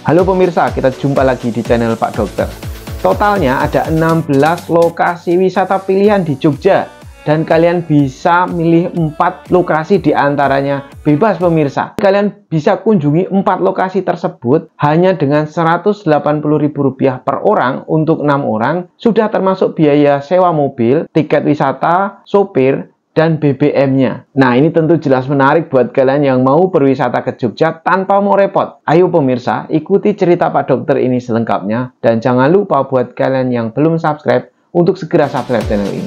Halo pemirsa, kita jumpa lagi di channel Pak Dokter. Totalnya ada 16 lokasi wisata pilihan di Jogja, dan kalian bisa milih 4 lokasi diantaranya bebas pemirsa. Kalian bisa kunjungi 4 lokasi tersebut hanya dengan Rp180.000 per orang untuk 6 orang, sudah termasuk biaya sewa mobil, tiket wisata, sopir, dan BBM-nya. Nah, ini tentu jelas menarik buat kalian yang mau berwisata ke Jogja tanpa mau repot. Ayo pemirsa, ikuti cerita Pak Dokter ini selengkapnya. Dan jangan lupa buat kalian yang belum subscribe, untuk segera subscribe channel ini.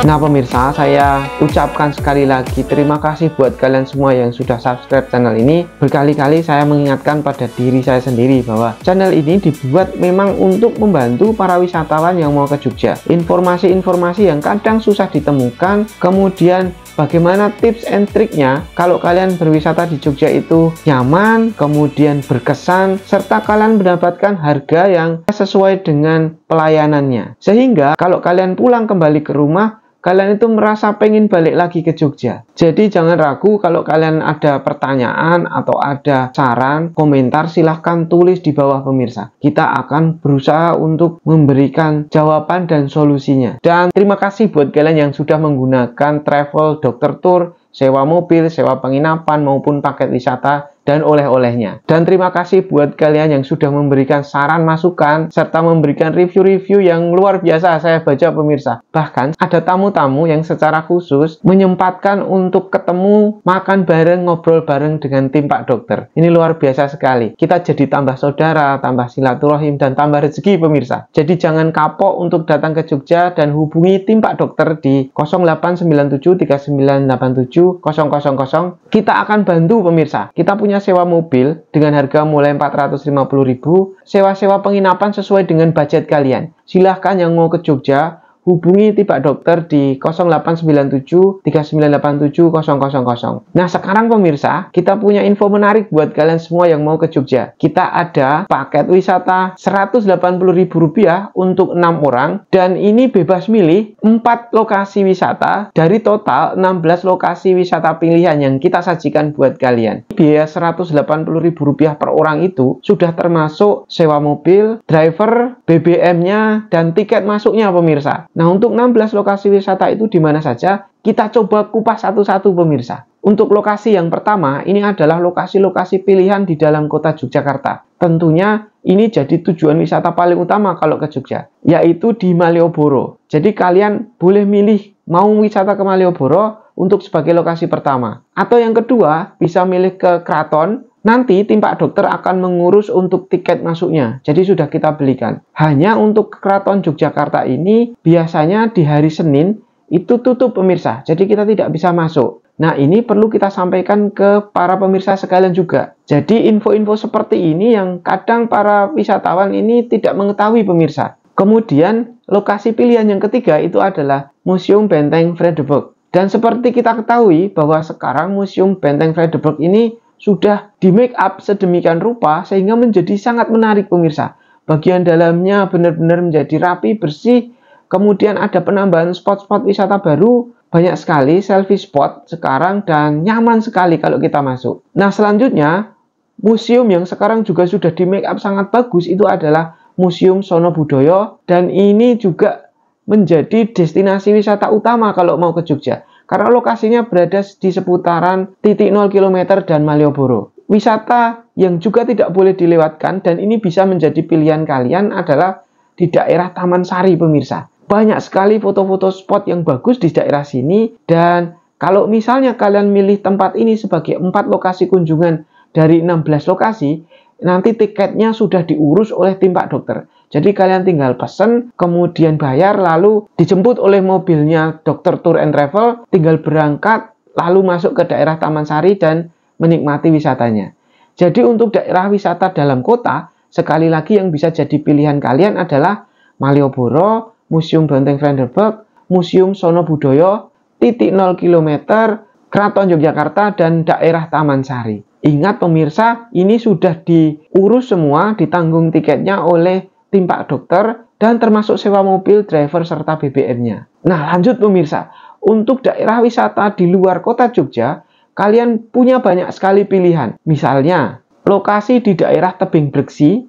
Nah pemirsa, saya ucapkan sekali lagi terima kasih buat kalian semua yang sudah subscribe channel ini. Berkali-kali saya mengingatkan pada diri saya sendiri bahwa channel ini dibuat memang untuk membantu para wisatawan yang mau ke Jogja. Informasi-informasi yang kadang susah ditemukan, kemudian bagaimana tips and triknya kalau kalian berwisata di Jogja itu nyaman, kemudian berkesan, serta kalian mendapatkan harga yang sesuai dengan pelayanannya. Sehingga kalau kalian pulang kembali ke rumah, kalian itu merasa pengen balik lagi ke Jogja. Jadi jangan ragu kalau kalian ada pertanyaan atau ada saran, komentar, silahkan tulis di bawah pemirsa. Kita akan berusaha untuk memberikan jawaban dan solusinya. Dan terima kasih buat kalian yang sudah menggunakan travel, dokter tour, sewa mobil, sewa penginapan, maupun paket wisata, dan oleh-olehnya. Dan terima kasih buat kalian yang sudah memberikan saran, masukan, serta memberikan review-review yang luar biasa saya baca pemirsa. Bahkan ada tamu-tamu yang secara khusus menyempatkan untuk ketemu, makan bareng, ngobrol bareng dengan tim Pak Dokter. Ini luar biasa sekali. Kita jadi tambah saudara, tambah silaturahim, dan tambah rezeki pemirsa. Jadi jangan kapok untuk datang ke Jogja dan hubungi tim Pak Dokter di 0897 3987 000. Kita akan bantu pemirsa. Kita punya sewa mobil dengan harga mulai Rp450.000, sewa-sewa penginapan sesuai dengan budget kalian. Silahkan yang mau ke Jogja, hubungi tim Pak Dokter di 0897 3987 000. Nah sekarang pemirsa, kita punya info menarik buat kalian semua yang mau ke Jogja. Kita ada paket wisata Rp180.000 untuk 6 orang, dan ini bebas milih 4 lokasi wisata dari total 16 lokasi wisata pilihan yang kita sajikan buat kalian. Biaya Rp180.000 per orang itu sudah termasuk sewa mobil, driver, BBM-nya, dan tiket masuknya pemirsa. Nah, untuk 16 lokasi wisata itu di mana saja? Kita coba kupas satu-satu pemirsa. Untuk lokasi yang pertama, ini adalah lokasi-lokasi pilihan di dalam kota Yogyakarta. Tentunya ini jadi tujuan wisata paling utama kalau ke Jogja, yaitu di Malioboro. Jadi kalian boleh milih mau wisata ke Malioboro untuk sebagai lokasi pertama. Atau yang kedua, bisa milih ke Keraton. Nanti tim Pak Dokter akan mengurus untuk tiket masuknya. Jadi sudah kita belikan. Hanya untuk Keraton Yogyakarta ini biasanya di hari Senin itu tutup pemirsa. Jadi kita tidak bisa masuk. Nah ini perlu kita sampaikan ke para pemirsa sekalian juga. Jadi info-info seperti ini yang kadang para wisatawan ini tidak mengetahui pemirsa. Kemudian lokasi pilihan yang ketiga itu adalah Museum Benteng Vredenburg. Dan seperti kita ketahui bahwa sekarang Museum Benteng Vredenburg ini sudah di make up sedemikian rupa sehingga menjadi sangat menarik pemirsa. Bagian dalamnya benar-benar menjadi rapi, bersih. Kemudian ada penambahan spot-spot wisata baru, banyak sekali selfie spot sekarang, dan nyaman sekali kalau kita masuk. Nah selanjutnya, museum yang sekarang juga sudah di make up sangat bagus itu adalah Museum Sono Budoyo, dan ini juga menjadi destinasi wisata utama kalau mau ke Jogja. Karena lokasinya berada di seputaran titik 0 km dan Malioboro. Wisata yang juga tidak boleh dilewatkan dan ini bisa menjadi pilihan kalian adalah di daerah Taman Sari pemirsa. Banyak sekali foto-foto spot yang bagus di daerah sini, dan kalau misalnya kalian milih tempat ini sebagai 4 lokasi kunjungan dari 16 lokasi, nanti tiketnya sudah diurus oleh tim Pak Dokter. Jadi kalian tinggal pesen, kemudian bayar, lalu dijemput oleh mobilnya Dokter Tour and Travel, tinggal berangkat, lalu masuk ke daerah Taman Sari dan menikmati wisatanya. Jadi untuk daerah wisata dalam kota, sekali lagi yang bisa jadi pilihan kalian adalah Malioboro, Museum Benteng Vredenburg, Museum Sono Budoyo, titik 0 km, Keraton Yogyakarta, dan daerah Taman Sari. Ingat pemirsa, ini sudah diurus semua, ditanggung tiketnya oleh tim Pak Dokter, dan termasuk sewa mobil, driver, serta BBM-nya. Nah, lanjut pemirsa. Untuk daerah wisata di luar kota Jogja, kalian punya banyak sekali pilihan. Misalnya, lokasi di daerah Tebing Breksi,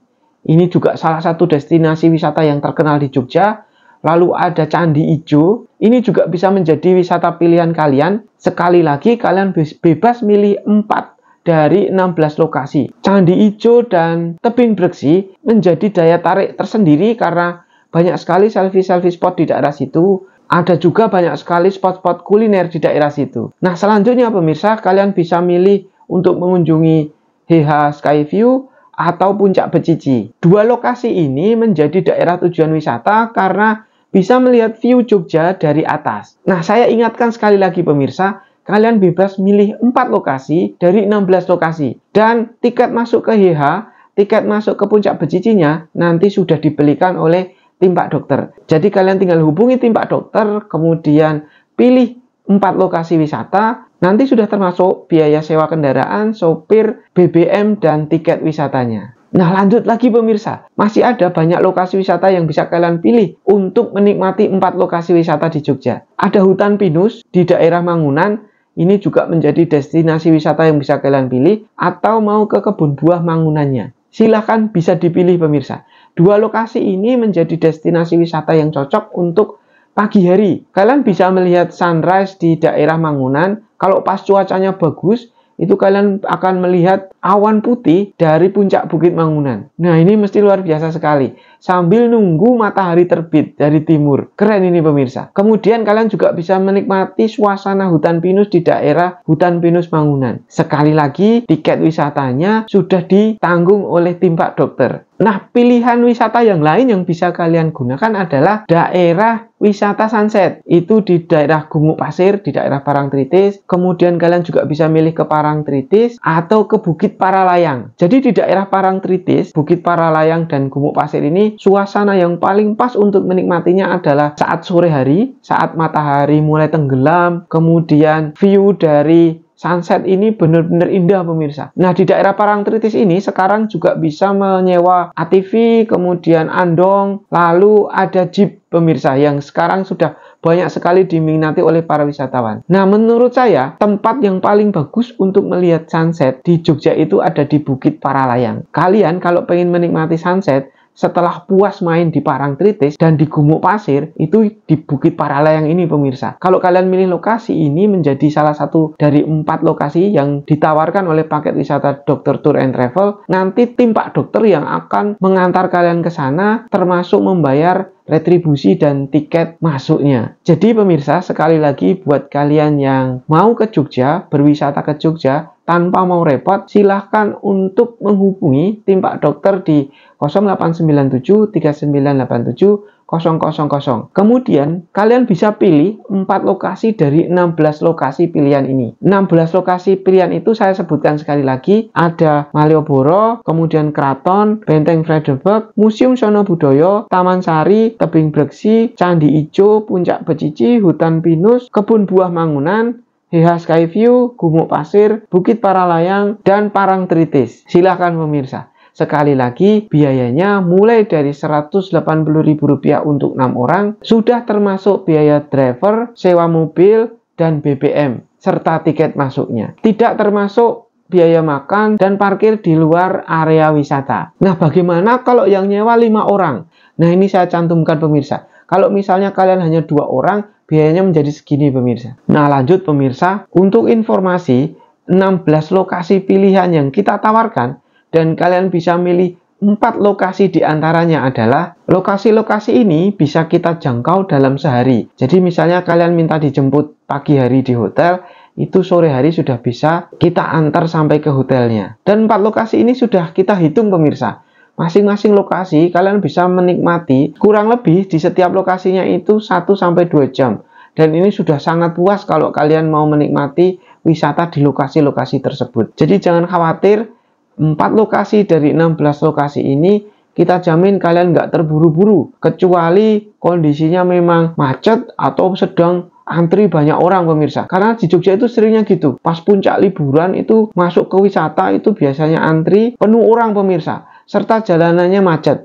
ini juga salah satu destinasi wisata yang terkenal di Jogja. Lalu ada Candi Ijo, ini juga bisa menjadi wisata pilihan kalian. Sekali lagi, kalian bebas milih 4 dari 16 lokasi. Candi Ijo dan Tebing Breksi menjadi daya tarik tersendiri karena banyak sekali selfie-selfie spot di daerah situ. Ada juga banyak sekali spot-spot kuliner di daerah situ. Nah, selanjutnya pemirsa, kalian bisa milih untuk mengunjungi HH Skyview atau Puncak Becici. Dua lokasi ini menjadi daerah tujuan wisata karena bisa melihat view Jogja dari atas. Nah, saya ingatkan sekali lagi pemirsa, kalian bebas milih 4 lokasi dari 16 lokasi. Dan tiket masuk ke HH, tiket masuk ke Puncak Becicinya nanti sudah dibelikan oleh tim Pak Dokter. Jadi kalian tinggal hubungi tim Pak Dokter, kemudian pilih 4 lokasi wisata, nanti sudah termasuk biaya sewa kendaraan, sopir, BBM, dan tiket wisatanya. Nah, lanjut lagi pemirsa, masih ada banyak lokasi wisata yang bisa kalian pilih untuk menikmati 4 lokasi wisata di Jogja. Ada Hutan Pinus di daerah Mangunan, ini juga menjadi destinasi wisata yang bisa kalian pilih, atau mau ke kebun buah Mangunannya. Silahkan bisa dipilih pemirsa. Dua lokasi ini menjadi destinasi wisata yang cocok untuk pagi hari. Kalian bisa melihat sunrise di daerah Mangunan. Kalau pas cuacanya bagus, itu kalian akan melihat awan putih dari puncak Bukit Mangunan. Nah, ini mesti luar biasa sekali. Sambil nunggu matahari terbit dari timur. Keren ini pemirsa. Kemudian kalian juga bisa menikmati suasana hutan pinus di daerah Hutan Pinus Mangunan. Sekali lagi, tiket wisatanya sudah ditanggung oleh tim Pak Dokter. Nah, pilihan wisata yang lain yang bisa kalian gunakan adalah daerah wisata sunset. Itu di daerah Gumuk Pasir, di daerah Parangtritis. Kemudian kalian juga bisa milih ke Parangtritis atau ke Bukit Paralayang. Jadi di daerah Parangtritis, Bukit Paralayang, dan Gumuk Pasir ini suasana yang paling pas untuk menikmatinya adalah saat sore hari, saat matahari mulai tenggelam, kemudian view dari sunset ini benar-benar indah pemirsa. Nah, di daerah Parangtritis ini sekarang juga bisa menyewa ATV, kemudian andong, lalu ada jeep pemirsa yang sekarang sudah banyak sekali diminati oleh para wisatawan. Nah, menurut saya tempat yang paling bagus untuk melihat sunset di Jogja itu ada di Bukit Paralayang. Kalian kalau pengen menikmati sunset setelah puas main di Parangtritis dan di Gumuk Pasir, itu di Bukit Paralayang ini pemirsa. Kalau kalian milih lokasi ini menjadi salah satu dari 4 lokasi yang ditawarkan oleh paket wisata Dr. Tour and Travel, nanti tim Pak Dokter yang akan mengantar kalian ke sana termasuk membayar retribusi dan tiket masuknya. Jadi pemirsa, sekali lagi buat kalian yang mau ke Jogja, berwisata ke Jogja tanpa mau repot, silahkan untuk menghubungi tim Pak Dokter di 0897 3987 000. Kemudian kalian bisa pilih 4 lokasi dari 16 lokasi pilihan ini. 16 lokasi pilihan itu saya sebutkan sekali lagi, ada Malioboro, kemudian Kraton, Benteng Vredenburg, Museum Sono Budoyo, Taman Sari, Tebing Breksi, Candi Ijo, Puncak Becici, Hutan Pinus, Kebun Buah Mangunan, HH Skyview, Gumuk Pasir, Bukit Paralayang, dan Parangtritis. Silahkan pemirsa. Sekali lagi, biayanya mulai dari Rp180.000 untuk 6 orang, sudah termasuk biaya driver, sewa mobil, dan BBM, serta tiket masuknya. Tidak termasuk biaya makan dan parkir di luar area wisata. Nah, bagaimana kalau yang nyewa 5 orang? Nah, ini saya cantumkan pemirsa. Kalau misalnya kalian hanya 2 orang, biayanya menjadi segini pemirsa. Nah, lanjut pemirsa, untuk informasi 16 lokasi pilihan yang kita tawarkan, dan kalian bisa milih 4 lokasi diantaranya adalah lokasi-lokasi ini bisa kita jangkau dalam sehari. Jadi misalnya kalian minta dijemput pagi hari di hotel, itu sore hari sudah bisa kita antar sampai ke hotelnya. Dan 4 lokasi ini sudah kita hitung pemirsa. Masing-masing lokasi kalian bisa menikmati kurang lebih di setiap lokasinya itu 1-2 jam. Dan ini sudah sangat puas kalau kalian mau menikmati wisata di lokasi-lokasi tersebut. Jadi jangan khawatir, 4 lokasi dari 16 lokasi ini kita jamin kalian nggak terburu-buru, kecuali kondisinya memang macet atau sedang antri banyak orang pemirsa. Karena di Jogja itu seringnya gitu, pas puncak liburan itu masuk ke wisata itu biasanya antri penuh orang pemirsa, serta jalanannya macet.